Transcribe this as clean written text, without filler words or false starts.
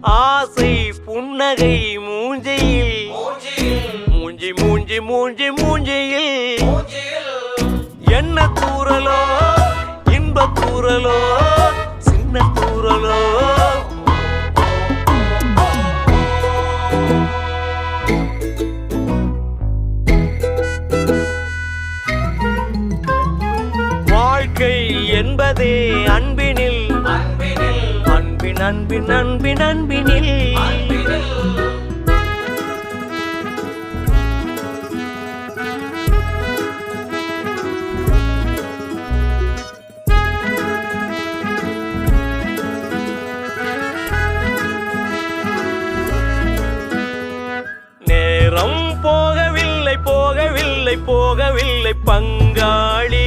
ஆசை புன்னகை மூஞ்சியில் மூஞ்சி மூஞ்சி மூஞ்சி மூஞ்சியில் என்ன தூரலோ இன்ப தூரலோ சின்ன தூரலோ வாழ்க்கை என்பதே அன்பினில் அன்பின் அன்பின் அன்பின் அன்பினில் நேரம் போகவில்லை போகவில்லை போகவில்லை பங்காளி